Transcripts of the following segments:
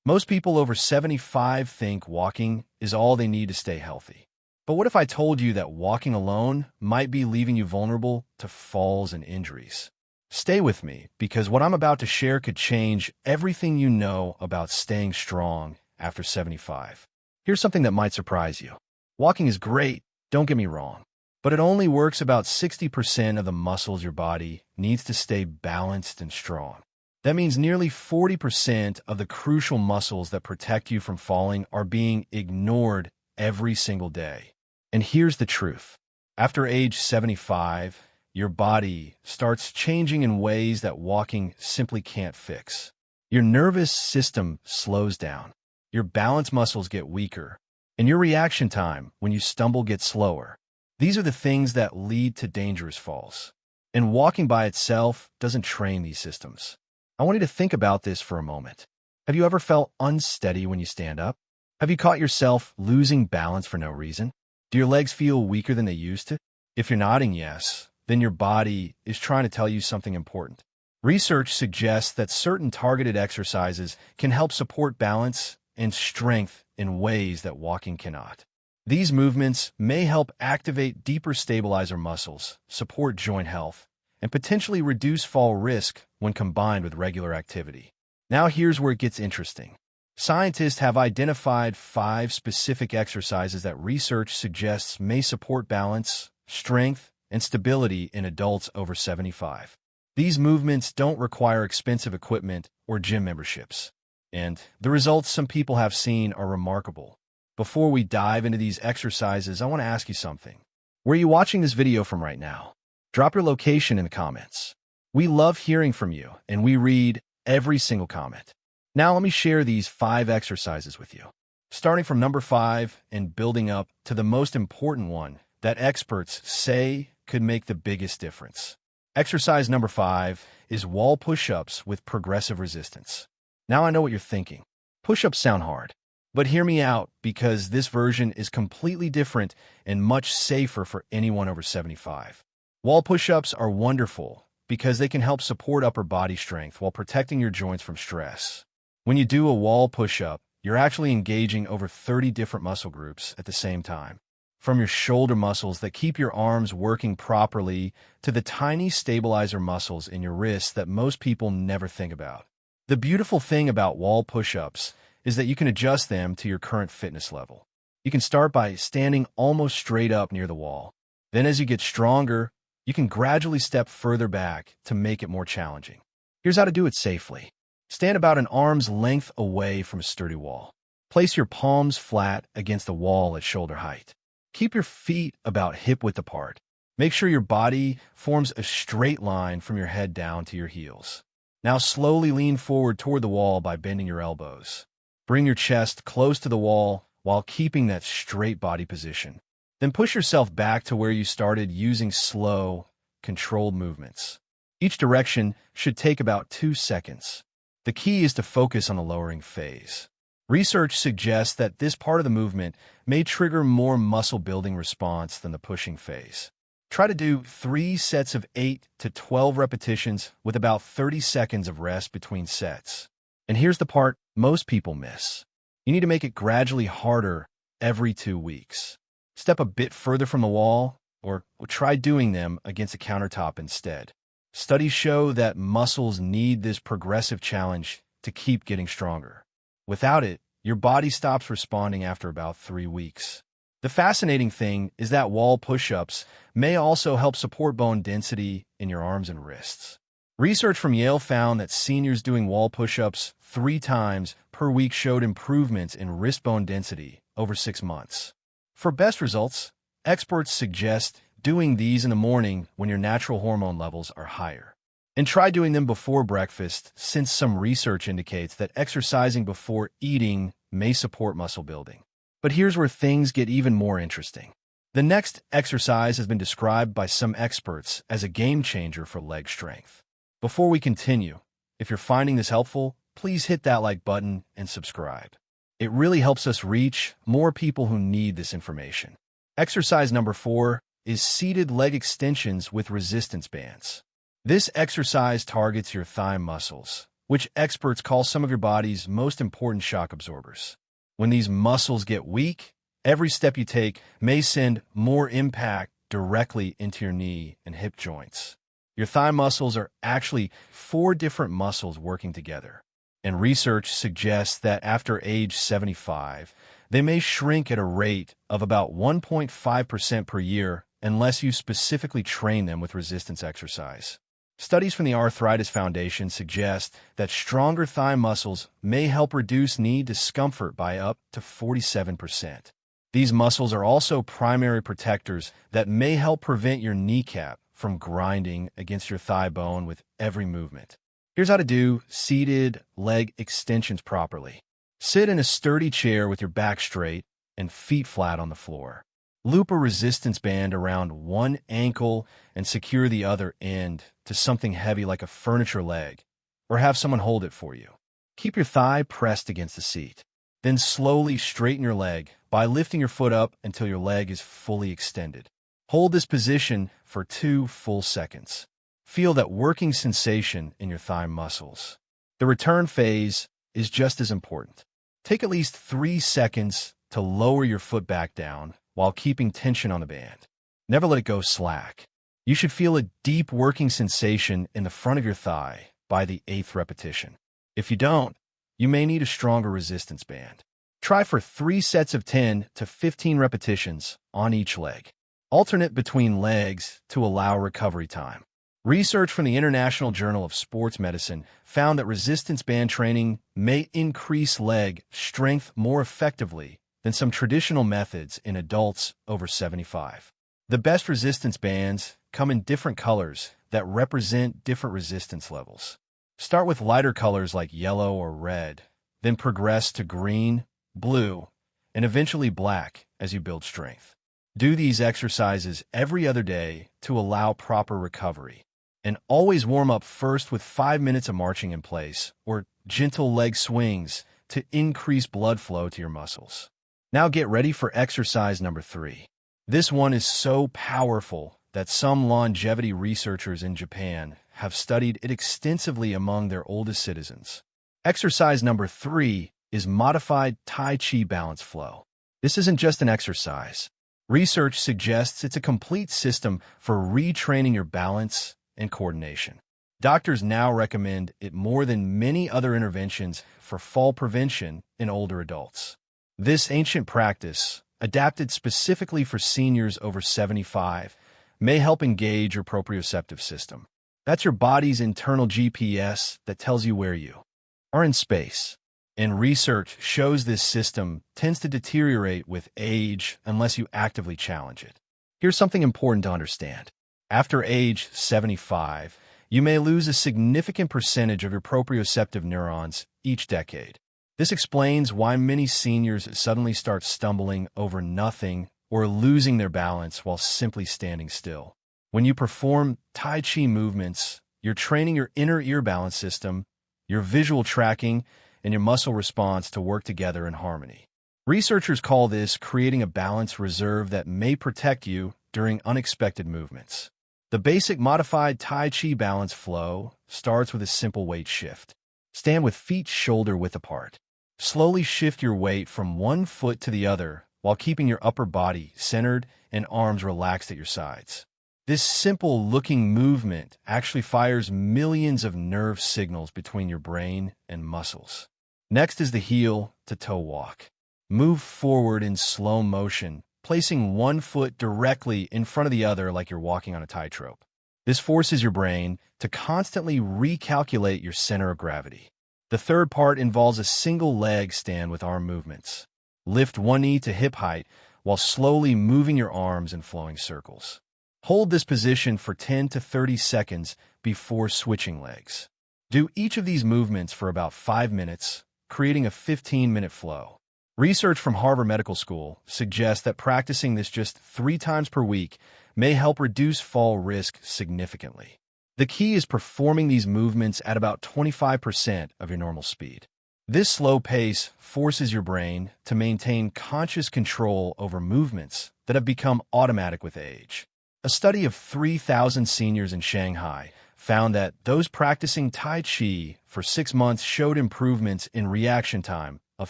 Most people over 75 think walking is all they need to stay healthy. But what if I told you that walking alone might be leaving you vulnerable to falls and injuries? Stay with me, because what I'm about to share could change everything you know about staying strong after 75. Here's something that might surprise you. Walking is great, don't get me wrong, but it only works about 60% of the muscles your body needs to stay balanced and strong. That means nearly 40% of the crucial muscles that protect you from falling are being ignored every single day. And here's the truth. After age 75, your body starts changing in ways that walking simply can't fix. Your nervous system slows down, your balance muscles get weaker, and your reaction time when you stumble gets slower. These are the things that lead to dangerous falls. And walking by itself doesn't train these systems. I want you to think about this for a moment. Have you ever felt unsteady when you stand up? Have you caught yourself losing balance for no reason? Do your legs feel weaker than they used to? If you're nodding yes, then your body is trying to tell you something important. Research suggests that certain targeted exercises can help support balance and strength in ways that walking cannot. These movements may help activate deeper stabilizer muscles, support joint health, and potentially reduce fall risk when combined with regular activity. Now here's where it gets interesting. Scientists have identified 5 specific exercises that research suggests may support balance, strength, and stability in adults over 75. These movements don't require expensive equipment or gym memberships, and the results some people have seen are remarkable. Before we dive into these exercises, I want to ask you something. Where are you watching this video from right now? Drop your location in the comments. We love hearing from you, and we read every single comment. Now let me share these 5 exercises with you, starting from number 5 and building up to the most important one that experts say could make the biggest difference. Exercise number 5 is wall push-ups with progressive resistance. Now I know what you're thinking. Push-ups sound hard, but hear me out, because this version is completely different and much safer for anyone over 75. Wall push-ups are wonderful because they can help support upper body strength while protecting your joints from stress. When you do a wall push-up, you're actually engaging over 30 different muscle groups at the same time. From your shoulder muscles that keep your arms working properly to the tiny stabilizer muscles in your wrists that most people never think about. The beautiful thing about wall push-ups is that you can adjust them to your current fitness level. You can start by standing almost straight up near the wall. Then as you get stronger, you can gradually step further back to make it more challenging. Here's how to do it safely. Stand about an arm's length away from a sturdy wall. Place your palms flat against the wall at shoulder height. Keep your feet about hip-width apart. Make sure your body forms a straight line from your head down to your heels. Now slowly lean forward toward the wall by bending your elbows. Bring your chest close to the wall while keeping that straight body position. Then push yourself back to where you started using slow, controlled movements. Each direction should take about 2 seconds. The key is to focus on the lowering phase. Research suggests that this part of the movement may trigger more muscle-building response than the pushing phase. Try to do 3 sets of 8 to 12 repetitions with about 30 seconds of rest between sets. And here's the part most people miss. You need to make it gradually harder every 2 weeks. Step a bit further from the wall, or try doing them against a countertop instead. Studies show that muscles need this progressive challenge to keep getting stronger. Without it, your body stops responding after about 3 weeks. The fascinating thing is that wall push-ups may also help support bone density in your arms and wrists. Research from Yale found that seniors doing wall push-ups 3 times per week showed improvements in wrist bone density over 6 months. For best results, experts suggest doing these in the morning when your natural hormone levels are higher. And try doing them before breakfast, since some research indicates that exercising before eating may support muscle building. But here's where things get even more interesting. The next exercise has been described by some experts as a game changer for leg strength. Before we continue, if you're finding this helpful, please hit that like button and subscribe. It really helps us reach more people who need this information. Exercise number 4 is seated leg extensions with resistance bands. This exercise targets your thigh muscles, which experts call some of your body's most important shock absorbers. When these muscles get weak, every step you take may send more impact directly into your knee and hip joints. Your thigh muscles are actually 4 different muscles working together, and research suggests that after age 75, they may shrink at a rate of about 1.5% per year unless you specifically train them with resistance exercise. Studies from the Arthritis Foundation suggest that stronger thigh muscles may help reduce knee discomfort by up to 47%. These muscles are also primary protectors that may help prevent your kneecap from grinding against your thigh bone with every movement. Here's how to do seated leg extensions properly. Sit in a sturdy chair with your back straight and feet flat on the floor. Loop a resistance band around one ankle and secure the other end to something heavy like a furniture leg, or have someone hold it for you. Keep your thigh pressed against the seat. Then slowly straighten your leg by lifting your foot up until your leg is fully extended. Hold this position for 2 full seconds. Feel that working sensation in your thigh muscles. The return phase is just as important. Take at least 3 seconds to lower your foot back down while keeping tension on the band. Never let it go slack. You should feel a deep working sensation in the front of your thigh by the 8th repetition. If you don't, you may need a stronger resistance band. Try for 3 sets of 10 to 15 repetitions on each leg. Alternate between legs to allow recovery time. Research from the International Journal of Sports Medicine found that resistance band training may increase leg strength more effectively than some traditional methods in adults over 75. The best resistance bands come in different colors that represent different resistance levels. Start with lighter colors like yellow or red, then progress to green, blue, and eventually black as you build strength. Do these exercises every other day to allow proper recovery. And always warm up first with 5 minutes of marching in place or gentle leg swings to increase blood flow to your muscles. Now get ready for exercise number 3. This one is so powerful that some longevity researchers in Japan have studied it extensively among their oldest citizens. Exercise number 3 is modified Tai Chi balance flow. This isn't just an exercise. Research suggests it's a complete system for retraining your balance and coordination. Doctors now recommend it more than many other interventions for fall prevention in older adults. This ancient practice, adapted specifically for seniors over 75, may help engage your proprioceptive system. That's your body's internal GPS that tells you where you are in space. And research shows this system tends to deteriorate with age unless you actively challenge it. Here's something important to understand. After age 75, you may lose a significant percentage of your proprioceptive neurons each decade. This explains why many seniors suddenly start stumbling over nothing or losing their balance while simply standing still. When you perform Tai Chi movements, you're training your inner ear balance system, your visual tracking, and your muscle response to work together in harmony. Researchers call this creating a balance reserve that may protect you during unexpected movements. The basic modified Tai Chi balance flow starts with a simple weight shift. Stand with feet shoulder-width apart. Slowly shift your weight from one foot to the other while keeping your upper body centered and arms relaxed at your sides. This simple-looking movement actually fires millions of nerve signals between your brain and muscles. Next is the heel-to-toe walk. Move forward in slow motion, placing one foot directly in front of the other like you're walking on a tightrope. This forces your brain to constantly recalculate your center of gravity. The third part involves a single leg stand with arm movements. Lift one knee to hip height while slowly moving your arms in flowing circles. Hold this position for 10 to 30 seconds before switching legs. Do each of these movements for about 5 minutes, creating a 15-minute flow. Research from Harvard Medical School suggests that practicing this just 3 times per week may help reduce fall risk significantly. The key is performing these movements at about 25% of your normal speed. This slow pace forces your brain to maintain conscious control over movements that have become automatic with age. A study of 3,000 seniors in Shanghai found that those practicing Tai Chi for 6 months showed improvements in reaction time of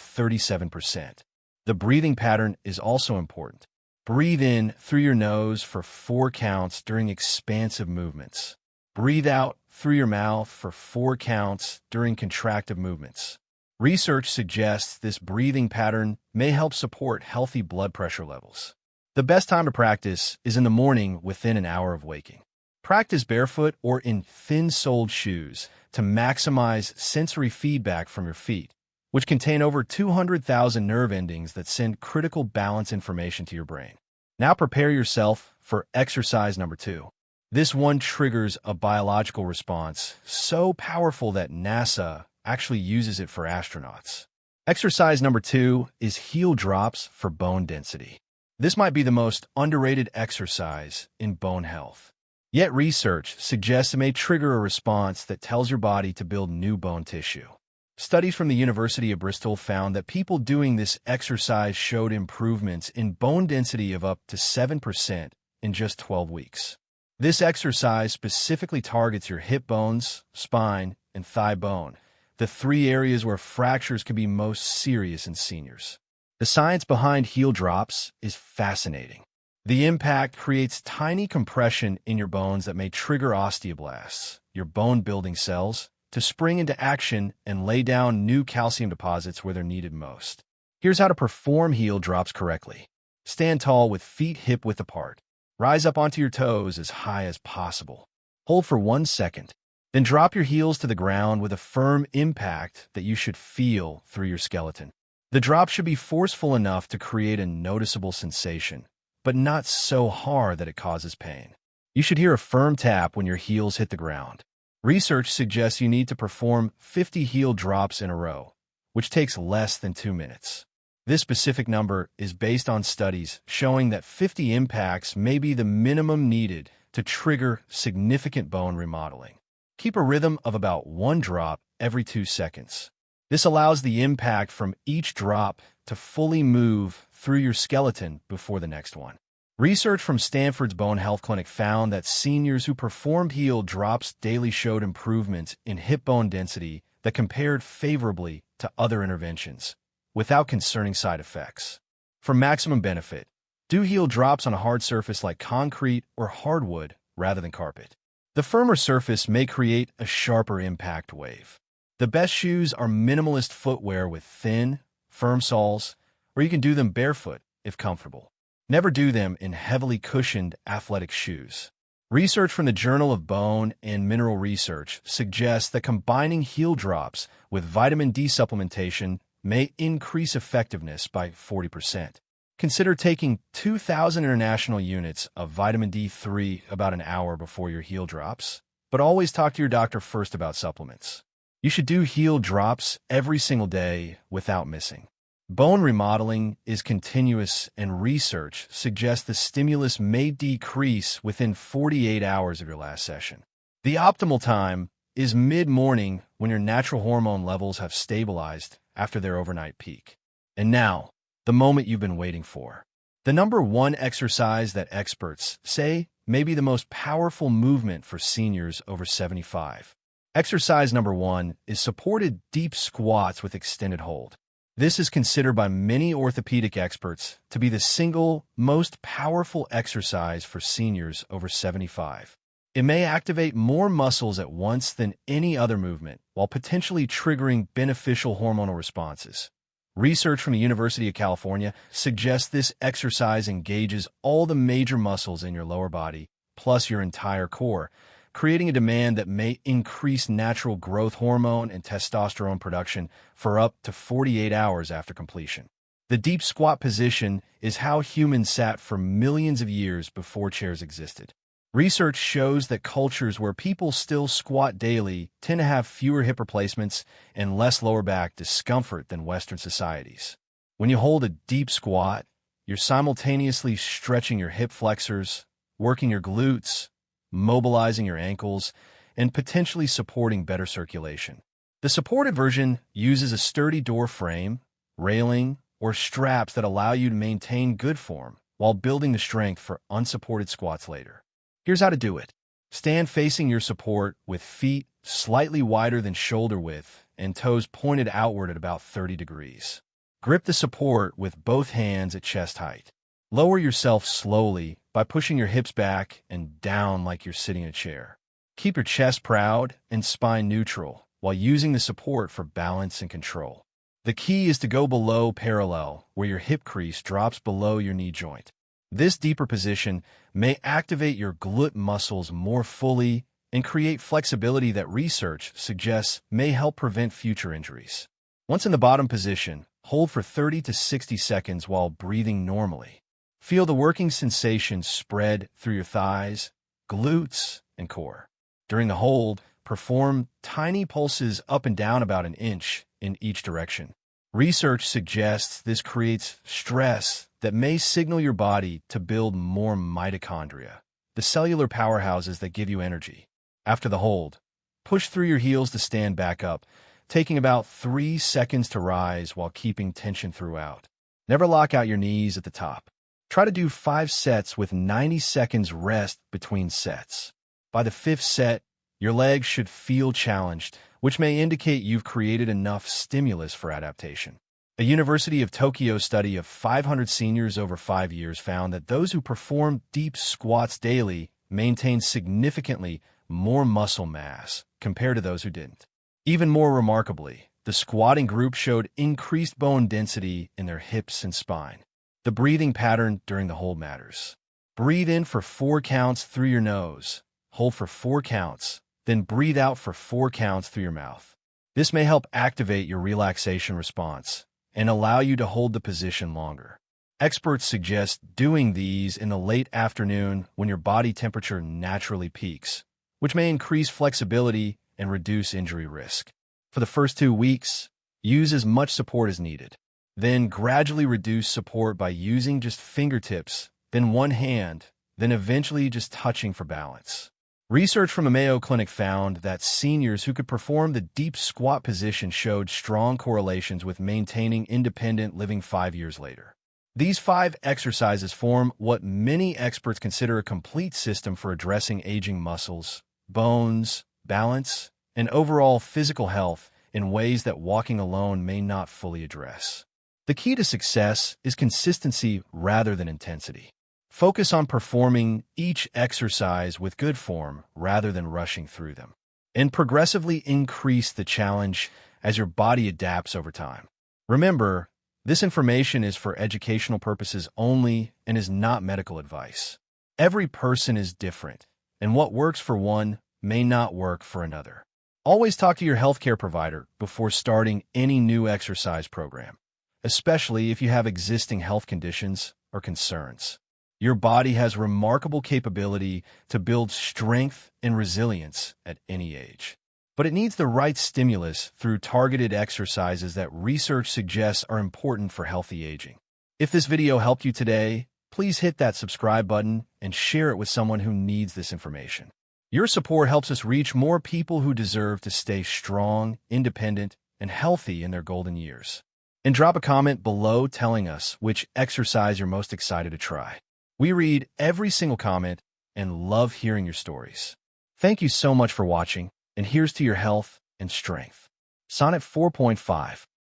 37%. The breathing pattern is also important. Breathe in through your nose for 4 counts during expansive movements. Breathe out through your mouth for 4 counts during contractive movements. Research suggests this breathing pattern may help support healthy blood pressure levels. The best time to practice is in the morning within an hour of waking. Practice barefoot or in thin-soled shoes to maximize sensory feedback from your feet, which contain over 200,000 nerve endings that send critical balance information to your brain. Now prepare yourself for exercise number 2. This one triggers a biological response so powerful that NASA actually uses it for astronauts. Exercise number 2 is heel drops for bone density. This might be the most underrated exercise in bone health. Yet research suggests it may trigger a response that tells your body to build new bone tissue. Studies from the University of Bristol found that people doing this exercise showed improvements in bone density of up to 7% in just 12 weeks. This exercise specifically targets your hip bones, spine, and thigh bone, the 3 areas where fractures can be most serious in seniors. The science behind heel drops is fascinating. The impact creates tiny compression in your bones that may trigger osteoblasts, your bone-building cells, to spring into action and lay down new calcium deposits where they're needed most. Here's how to perform heel drops correctly. Stand tall with feet hip-width apart. Rise up onto your toes as high as possible. Hold for 1 second. Then drop your heels to the ground with a firm impact that you should feel through your skeleton. The drop should be forceful enough to create a noticeable sensation, but not so hard that it causes pain. You should hear a firm tap when your heels hit the ground. Research suggests you need to perform 50 heel drops in a row, which takes less than 2 minutes. This specific number is based on studies showing that 50 impacts may be the minimum needed to trigger significant bone remodeling. Keep a rhythm of about 1 drop every 2 seconds. This allows the impact from each drop to fully move through your skeleton before the next one. Research from Stanford's Bone Health Clinic found that seniors who performed heel drops daily showed improvements in hip bone density that compared favorably to other interventions, without concerning side effects. For maximum benefit, do heel drops on a hard surface like concrete or hardwood rather than carpet. The firmer surface may create a sharper impact wave. The best shoes are minimalist footwear with thin, firm soles, or you can do them barefoot if comfortable. Never do them in heavily cushioned athletic shoes. Research from the Journal of Bone and Mineral Research suggests that combining heel drops with vitamin D supplementation may increase effectiveness by 40%. Consider taking 2,000 international units of vitamin D3 about an hour before your heel drops, but always talk to your doctor first about supplements. You should do heel drops every single day without missing. Bone remodeling is continuous, and research suggests the stimulus may decrease within 48 hours of your last session. The optimal time is mid-morning when your natural hormone levels have stabilized after their overnight peak. And now, the moment you've been waiting for. The number 1 exercise that experts say may be the most powerful movement for seniors over 75. Exercise number 1 is supported deep squats with extended hold. This is considered by many orthopedic experts to be the single most powerful exercise for seniors over 75. It may activate more muscles at once than any other movement, while potentially triggering beneficial hormonal responses. Research from the University of California suggests this exercise engages all the major muscles in your lower body, plus your entire core, creating a demand that may increase natural growth hormone and testosterone production for up to 48 hours after completion. The deep squat position is how humans sat for millions of years before chairs existed. Research shows that cultures where people still squat daily tend to have fewer hip replacements and less lower back discomfort than Western societies. When you hold a deep squat, you're simultaneously stretching your hip flexors, working your glutes, mobilizing your ankles, and potentially supporting better circulation. The supported version uses a sturdy door frame, railing, or straps that allow you to maintain good form while building the strength for unsupported squats later. Here's how to do it. Stand facing your support with feet slightly wider than shoulder width and toes pointed outward at about 30 degrees. Grip the support with both hands at chest height. Lower yourself slowly by pushing your hips back and down like you're sitting in a chair. Keep your chest proud and spine neutral while using the support for balance and control. The key is to go below parallel, where your hip crease drops below your knee joint. This deeper position may activate your glute muscles more fully and create flexibility that research suggests may help prevent future injuries. Once in the bottom position, hold for 30 to 60 seconds while breathing normally. Feel the working sensations spread through your thighs, glutes, and core. During the hold, perform tiny pulses up and down about an inch in each direction. Research suggests this creates stress that may signal your body to build more mitochondria, the cellular powerhouses that give you energy. After the hold, push through your heels to stand back up, taking about 3 seconds to rise while keeping tension throughout. Never lock out your knees at the top. Try to do 5 sets with 90 seconds rest between sets. By the 5th set, your legs should feel challenged, which may indicate you've created enough stimulus for adaptation. A University of Tokyo study of 500 seniors over 5 years found that those who performed deep squats daily maintained significantly more muscle mass compared to those who didn't. Even more remarkably, the squatting group showed increased bone density in their hips and spine. The breathing pattern during the hold matters. Breathe in for 4 counts through your nose, hold for 4 counts, then breathe out for 4 counts through your mouth. This may help activate your relaxation response and allow you to hold the position longer. Experts suggest doing these in the late afternoon when your body temperature naturally peaks, which may increase flexibility and reduce injury risk. For the first 2 weeks, use as much support as needed. Then gradually reduce support by using just fingertips, then one hand, then eventually just touching for balance. Research from a Mayo Clinic found that seniors who could perform the deep squat position showed strong correlations with maintaining independent living 5 years later. These 5 exercises form what many experts consider a complete system for addressing aging muscles, bones, balance, and overall physical health in ways that walking alone may not fully address. The key to success is consistency rather than intensity. Focus on performing each exercise with good form rather than rushing through them, and progressively increase the challenge as your body adapts over time. Remember, this information is for educational purposes only and is not medical advice. Every person is different, and what works for one may not work for another. Always talk to your healthcare provider before starting any new exercise program, especially if you have existing health conditions or concerns. Your body has remarkable capability to build strength and resilience at any age. But it needs the right stimulus through targeted exercises that research suggests are important for healthy aging. If this video helped you today, please hit that subscribe button and share it with someone who needs this information. Your support helps us reach more people who deserve to stay strong, independent, and healthy in their golden years. And drop a comment below telling us which exercise you're most excited to try. We read every single comment and love hearing your stories. Thank you so much for watching, and here's to your health and strength. Sonnet 4.5